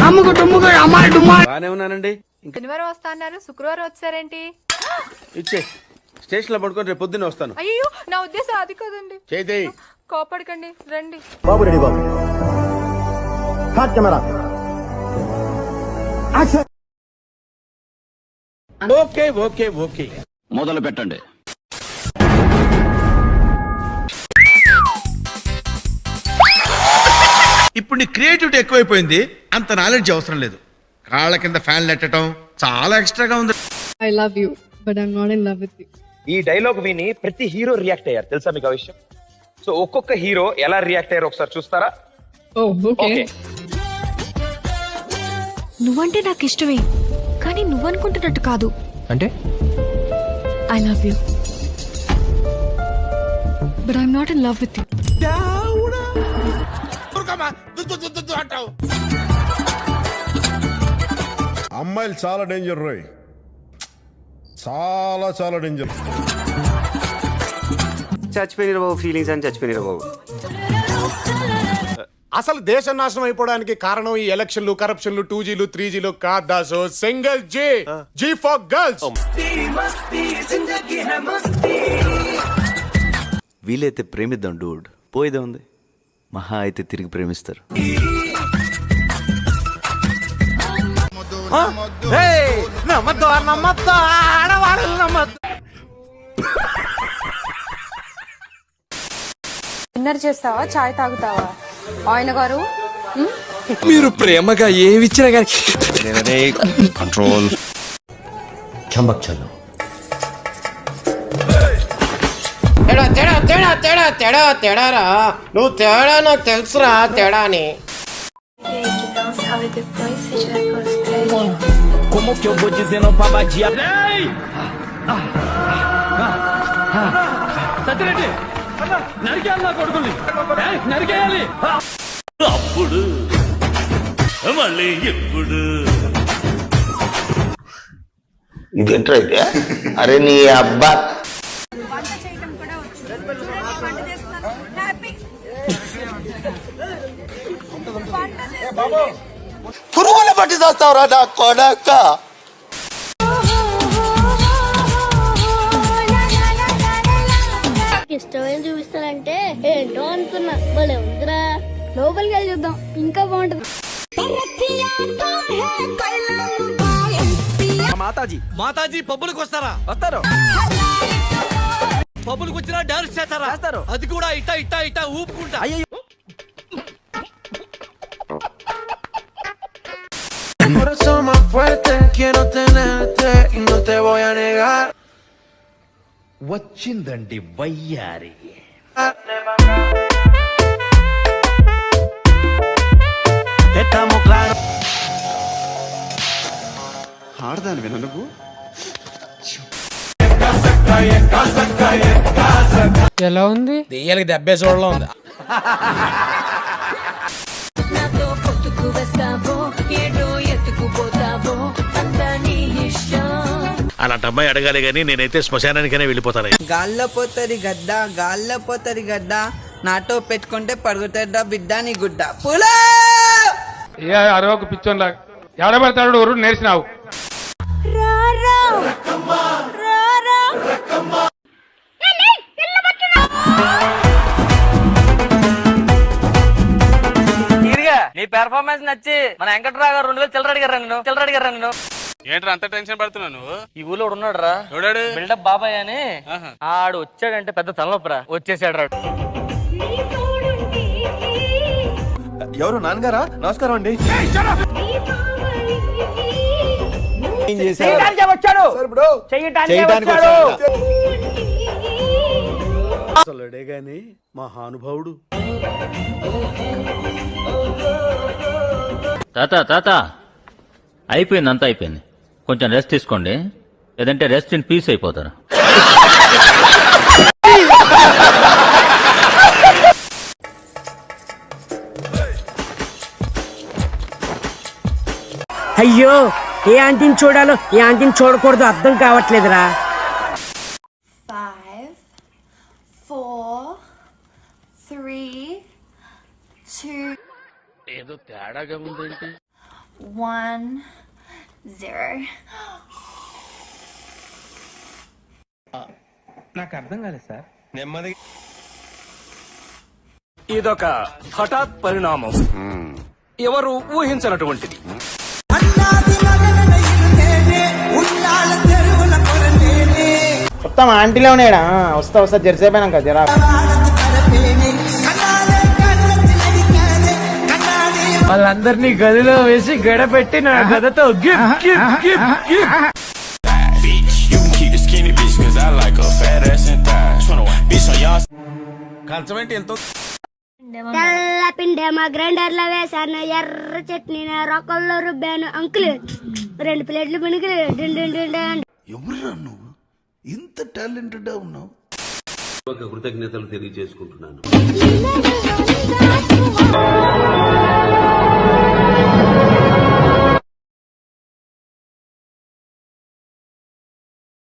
బానే ఉన్నానండి. శనివారం వస్తా అన్నారు, శుక్రవారం వచ్చారేంటి? ఇచ్చే స్టేషన్ లో పడుకొని రేపు పొద్దున్నే వస్తాను. అయ్యో నా ఉద్దేశం అది కాదండి. చేయి. కోపడకండి, రండి. బాబు రెడీ బాబు. కెమెరా ఓకే మొదలు పెట్టండి. ఇప్పుడు నీ క్రియేటివిటీ ఎక్కువైపోయింది, అంత నాలెడ్జ్ అవసరం లేదు. కాళ్ళ కింద ఫ్యాన్లు ఎట్టడం చాలా ఎక్స్ట్రాగా ఉంది. I love you, but I'm not in love with you. ఈ డైలాగ్ విని ప్రతి హీరో రియాక్ట్ అయ్యారు, తెలుసా మీకు ఆ విషయం? సో ఒక్కొక్క హీరో ఎలా రియాక్ట్ అయ్యారు ఒకసారి చూస్తారా? Oh, okay. నువ్వంటే నాకు ఇష్టమే, కానీ నువ్వనుకుంటున్నట్టు కాదు. అంటే I love you, but I'm not in love with you. అమ్మాయిలు చాలా డేంజర్ రోయ్, చాలా చాలా డేంజర్. చచ్చిపోయిన బాబు, ఫీలింగ్స్ అని చచ్చిపోయిన బాబు. అసలు దేశం నాశనం అయిపోవడానికి కారణం ఈ ఎలక్షన్లు, కరప్షన్లు, 2Gలు 3Gలు కాదు దాసు. Single G for girls. వీలైతే ప్రేమిద్దాం డూడ్, పోయేదే ఉంది. మహా అయితే తిరిగి ప్రేమిస్తారు. డిన్నర్ చేస్తావా, చాయ్ తాగుతావా? ఆయన గారు మీరు ప్రేమగా ఏమిచ్చినా కానీ కంట్రోల్. చంబక్ చలో. తేడారా నువ్వు తేడా, నాకు తెలుసురా తేడా అని. Como que eu vou dizendo pra badia? Satya Reddy నరికేయాలి, నా కొడుకుని నరికేయాలి. అప్పుడు మళ్ళీ ఎప్పుడు ఇదేంట్రా అయితే? అరే నీ అబ్బా. పురుగుల పట్టి చేస్తావురా నా కొడక. ఇష్టమైన చూపిస్తానంటే ఏంటో అనుకున్నా, భలే ఉందిరా. లోపలికి వెళ్ళి చూద్దాం, ఇంకా బాగుంటుంది. మాతాజీ పబ్బులకు వస్తారా? వస్తారు. పబ్బులకు వచ్చినా డాన్స్ చేస్తారా? అది కూడా ఇట్టా ఊపుకుంటా. Por eso más fuerte quiero tenerte y no te voy a negar. వచ్చిందండి వయ్యారి. ఆడదాని విన నువ్వు. ఎలా ఉంది? దెయ్యాలకి దెబ్బే చూడలో ఉంది. అలాంటి అమ్మాయి అడగాలి గానీ నేనైతే శ్మశానానికైనా వెళ్ళిపోతాను. గాల్లో పోతరి గడ్డ నాటో పెట్టుకుంటే పడుగుతాడా బిడ్డ నీ గుడ్డ. పులా అరవక పిచ్చోన్లా ఎవడబడతాడు ఊరు నేర్చినావు. నీ పెర్ఫార్మెన్స్ నచ్చి మన వెంకట్రావు గారు 2000 చిల్లర అడిగారు నన్ను. ఏంట్రా అంత టెన్షన్ పడుతున్నావు నువ్వు? ఈ ఊళ్ళో ఉన్నాడు రా, బిల్డప్ బాబాయ్ అని. ఆడు వచ్చాడంటే పెద్ద తలనొప్పరా, వచ్చేసాడు రాడు. ఎవరు నాన్నగారా? నమస్కారం అండి. అసలుడే గాని మహానుభావుడు. తాత అయిపోయింది, అంతా అయిపోయింది. కొంచెం రెస్ట్ తీసుకోండి, లేదంటే రెస్ట్ ఇన్ పీస్ అయిపోతారు. అయ్యో, ఏ ఆంటీని చూడాలో ఏ ఆంటీని చూడకూడదు అర్థం కావట్లేదురా. 5 4 3 2 ఏదో తేడాగా ఉందేంటి? 1-0. ఇదొక హఠాత్ పరిణామం, ఎవరు ఊహించినటువంటిది. మొత్తం ఆంటీలో ఉన్నాడా? వస్తా జరిసేపోయినాక జరా. వాళ్ళందరినీ గదిలో వేసి గడపెట్టి నా గదతో తెల్ల పిండేమో గ్రైండర్ లో వేసాను, ఎర్ర చట్నీ రొక్కల్లో రుబ్బాను. అంకుల్ 2 ప్లేట్లు పిణుకులు. ఎవరురా నువ్వు ఇంత టాలెంటెడ్ ఉన్నావు? కృతజ్ఞతలు తెలియజేసుకుంటున్నాను.